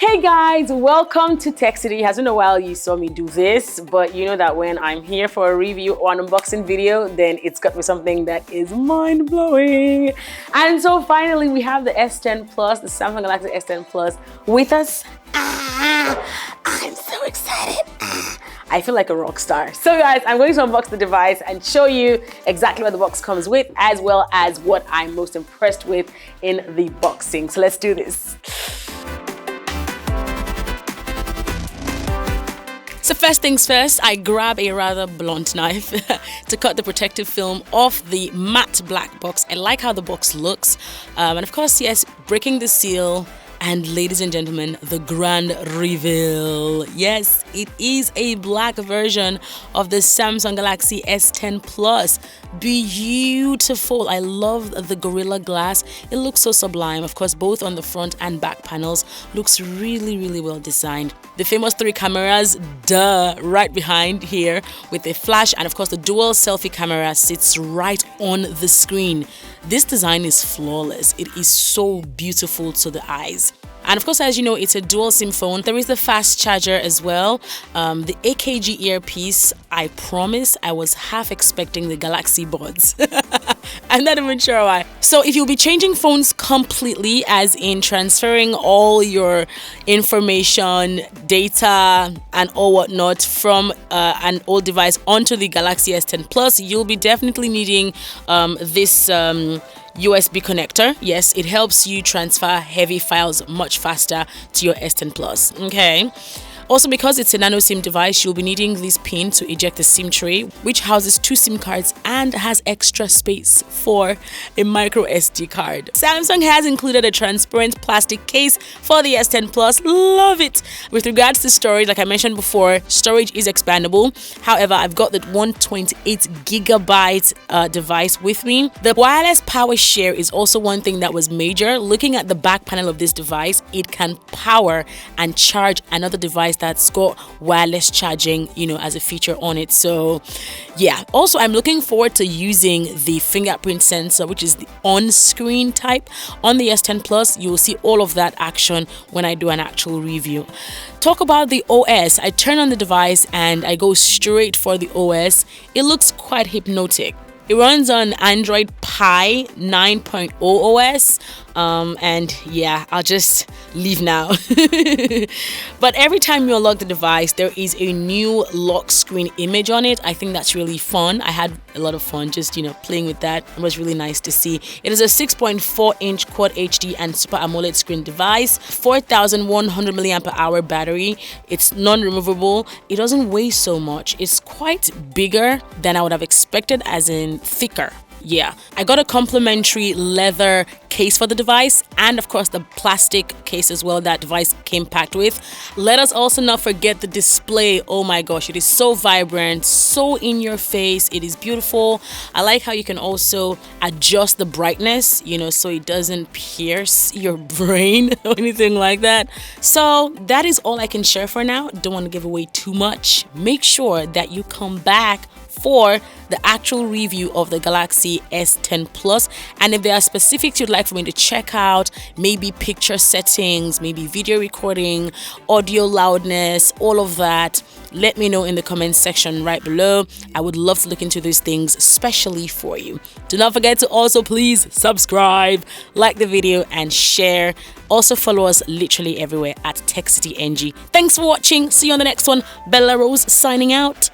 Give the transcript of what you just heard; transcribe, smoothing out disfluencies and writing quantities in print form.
Hey guys, welcome to TechCity. It has been a while you saw me do this, but you know that when I'm here for a review or an unboxing video, then it's got to be something that is mind-blowing. And so finally we have the S10 Plus, the Samsung Galaxy S10 Plus with us. I'm so excited. I feel like a rock star. So guys, I'm going to unbox the device and show you exactly what the box comes with, as well as what I'm most impressed with in the boxing. So let's do this. So first things first, I grab a rather blunt knife to cut the protective film off the matte black box. I like how the box looks. And of course, yes, breaking the seal. And ladies and gentlemen, the grand reveal. Yes, it is a black version of the Samsung Galaxy S10 Plus. Beautiful. I love the Gorilla Glass. It looks so sublime. Of course, both on the front and back panels looks really well designed. The famous 3 cameras, right behind here with a flash, and of course the dual selfie camera sits right on the screen. This design is flawless. It is so beautiful to the eyes. And of course, as you know, it's a dual SIM phone. There is the fast charger as well. The AKG earpiece, I promise I was half expecting the Galaxy Buds. I'm not even sure why. So if you'll be changing phones completely, as in transferring all your information, data, and all whatnot from an old device onto the Galaxy S10 Plus, you'll be definitely needing this USB connector. Yes, it helps you transfer heavy files much faster to your S10 Plus. Okay. Also, because it's a nano SIM device, you'll be needing this pin to eject the SIM tray, which houses 2 SIM cards and has extra space for a micro SD card. Samsung has included a transparent plastic case for the S10 Plus. Love it! With regards to storage, like I mentioned before, storage is expandable. However, I've got the 128 gigabyte device with me. The wireless power share is also one thing that was major. Looking at the back panel of this device, it can power and charge another device that's got wireless charging, as a feature on it. So yeah, also I'm looking forward to using the fingerprint sensor, which is the on-screen type on the S10 Plus. You will see all of that action when I do an actual review. Talk about the OS. I turn on the device and I go straight for the OS. It looks quite hypnotic. It runs on Android Pie 9.0 OS. And yeah, I'll just leave now. But every time you unlock the device, there is a new lock screen image on it. I think that's really fun. I had a lot of fun just, playing with that. It was really nice to see. It is a 6.4-inch Quad HD and Super AMOLED screen device, 4,100 mAh battery. It's non-removable. It doesn't weigh so much. It's quite bigger than I would have expected, as in thicker. Yeah, I got a complimentary leather case for the device, and of course the plastic case as well that device came packed with. Let us also not forget the display. Oh my gosh, it is so vibrant, so in your face. It is beautiful. I like how you can also adjust the brightness, so it doesn't pierce your brain or anything like that. So that is all I can share for now. Don't want to give away too much. Make sure that you come back for the actual review of the Galaxy S10 Plus. And if there are specifics you'd like for me to check out, maybe picture settings, maybe video recording, audio loudness, all of that, let me know in the comments section right below. I would love to look into these things especially for you. Do not forget to also please subscribe, like the video, and share. Also follow us literally everywhere at TechCityNG. Thanks for watching. See you on the next one. BellaRose signing out.